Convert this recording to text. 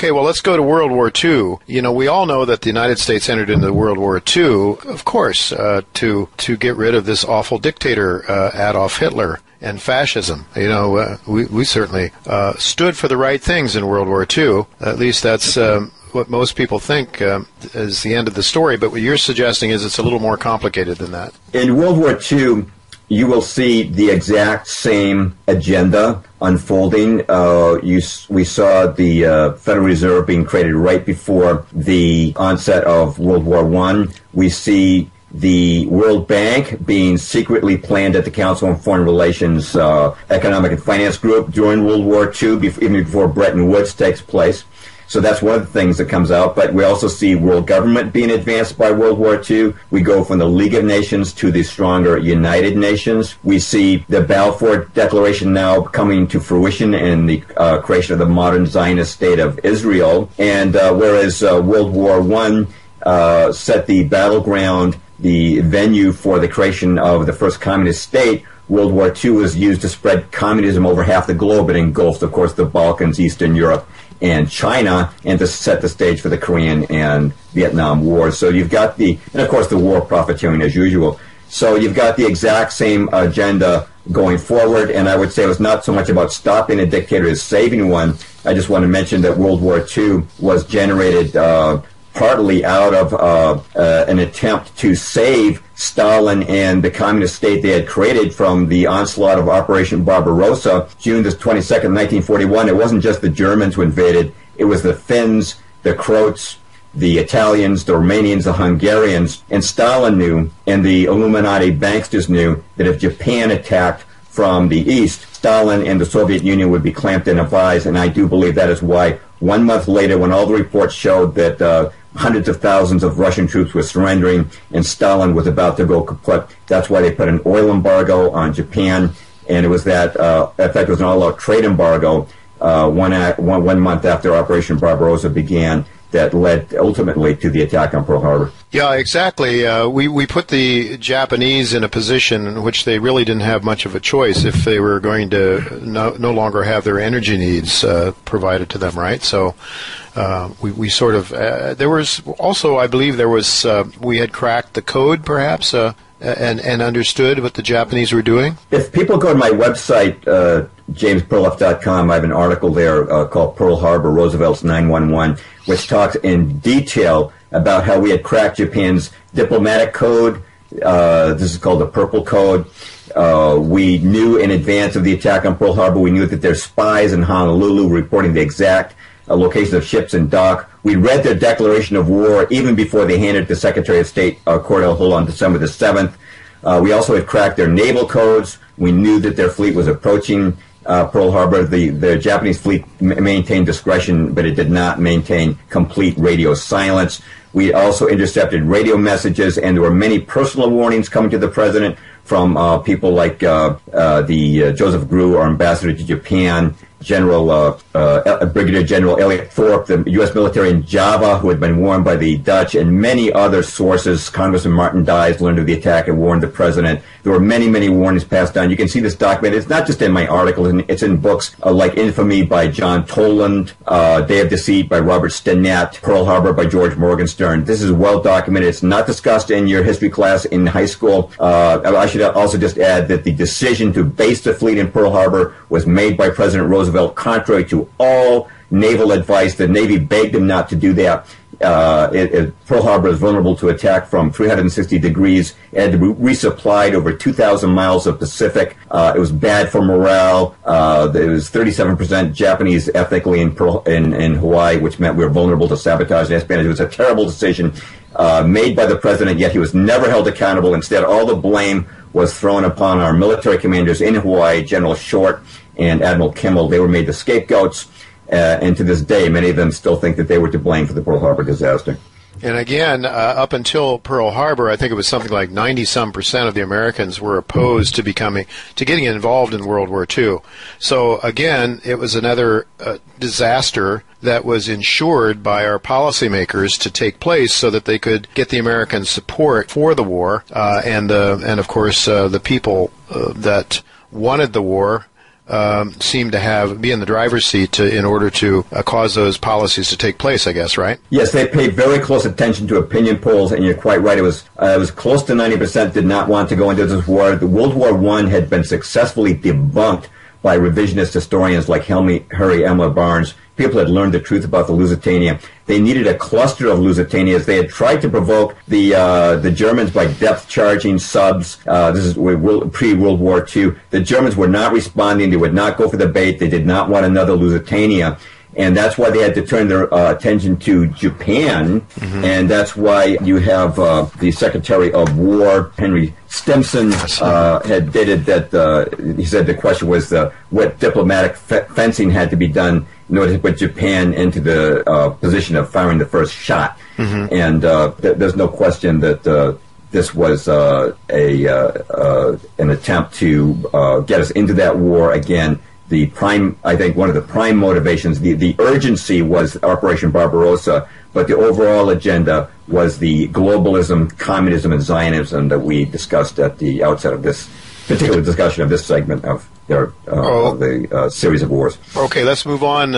Okay, well, let's go to World War II. You know, we all know that the United States entered into World War II, of course, to get rid of this awful dictator, Adolf Hitler, and fascism. You know, we certainly stood for the right things in World War II. At least that's what most people think is the end of the story. But what you're suggesting is it's a little more complicated than that. In World War II, you will see the exact same agenda unfolding. We saw the Federal Reserve being created right before the onset of World War I. We see the World Bank being secretly planned at the Council on Foreign Relations Economic and Finance Group during World War II, even before Bretton Woods takes place. So that's one of the things that comes out. But we also see world government being advanced by World War II. We go from the League of Nations to the stronger United Nations. We see the Balfour Declaration now coming to fruition in the creation of the modern Zionist state of Israel. And whereas World War I set the battleground, the venue for the creation of the first communist state, World War II was used to spread communism over half the globe. It engulfed, of course, the Balkans, Eastern Europe, and China, and to set the stage for the Korean and Vietnam Wars. So you've got and of course the war profiteering as usual. So you've got the exact same agenda going forward, and I would say it was not so much about stopping a dictator as saving one. I just want to mention that World War II was generated partly out of an attempt to save Stalin and the communist state they had created from the onslaught of Operation Barbarossa, June the 22nd, 1941. It wasn't just the Germans who invaded. It was the Finns, the Croats, the Italians, the Romanians, the Hungarians. And Stalin knew, and the Illuminati banksters knew, that if Japan attacked from the east, Stalin and the Soviet Union would be clamped in a vise. And I do believe that is why 1 month later, when all the reports showed that hundreds of thousands of Russian troops were surrendering and Stalin was about to go kaput, that's why they put an oil embargo on Japan. And it was that, in fact, it was an all-out trade embargo 1 month after Operation Barbarossa began that led ultimately to the attack on Pearl Harbor. Yeah, exactly. We put the Japanese in a position in which they really didn't have much of a choice if they were going to no longer have their energy needs provided to them, right? So we sort of, there was also, I believe there was, we had cracked the code perhaps and understood what the Japanese were doing. If people go to my website, jamesperloff.com, I have an article there called Pearl Harbor, Roosevelt's 911, which talks in detail about how we had cracked Japan's diplomatic code. This is called the Purple Code. We knew in advance of the attack on Pearl Harbor, we knew that their spies in Honolulu were reporting the exact location of ships in dock. We read their declaration of war even before they handed it to Secretary of State Cordell Hull on December the 7th. We also had cracked their naval codes. We knew that their fleet was approaching Pearl Harbor. The Japanese fleet maintained discretion, but it did not maintain complete radio silence. We also intercepted radio messages, and there were many personal warnings coming to the president from people like Joseph Grew, our ambassador to Japan, Brigadier General Elliot Thorpe, the U.S. military in Java, who had been warned by the Dutch, and many other sources. Congressman Martin Dies learned of the attack and warned the president. There were many, many warnings passed down. You can see this documented. It's not just in my article. It's in books like Infamy by John Toland, Day of Deceit by Robert Stinnett, Pearl Harbor by George Morgenstern. This is well documented. It's not discussed in your history class in high school. I should also just add that the decision to base the fleet in Pearl Harbor was made by President Roosevelt, contrary to all naval advice. The Navy begged him not to do that. Pearl Harbor is vulnerable to attack from 360 degrees. It had to be resupplied over 2,000 miles of Pacific. It was bad for morale. There was 37% Japanese ethnically in Hawaii, which meant we were vulnerable to sabotage and espionage. It was a terrible decision made by the president, yet he was never held accountable. Instead, all the blame was thrown upon our military commanders in Hawaii, General Short and Admiral Kimmel. They were made the scapegoats, and to this day, many of them still think that they were to blame for the Pearl Harbor disaster. And again, up until Pearl Harbor, I think it was something like 90-some% of the Americans were opposed to getting involved in World War II. So again, it was another disaster that was ensured by our policymakers to take place so that they could get the American support for the war, and of course the people that wanted the war seem to be in the driver's seat in order to cause those policies to take place, I guess, right? Yes, they paid very close attention to opinion polls, and you're quite right. It was close to 90% did not want to go into this war. The World War I had been successfully debunked by revisionist historians like Harry Emler Barnes. People had learned the truth about the Lusitania. They needed a cluster of Lusitanias. They had tried to provoke the Germans by depth-charging subs. This is pre-World War II. The Germans were not responding. They would not go for the bait. They did not want another Lusitania. And that's why they had to turn their attention to Japan. Mm-hmm. And that's why you have the Secretary of War, Henry Stimson, had stated that he said the question was what diplomatic fencing had to be done in order to put Japan into the position of firing the first shot. Mm-hmm. And there's no question that this was an attempt to get us into that war again. I think one of the prime motivations, the urgency was Operation Barbarossa, but the overall agenda was the globalism, communism, and Zionism that we discussed at the outset of this particular discussion of this segment of the series of wars. Okay, let's move on.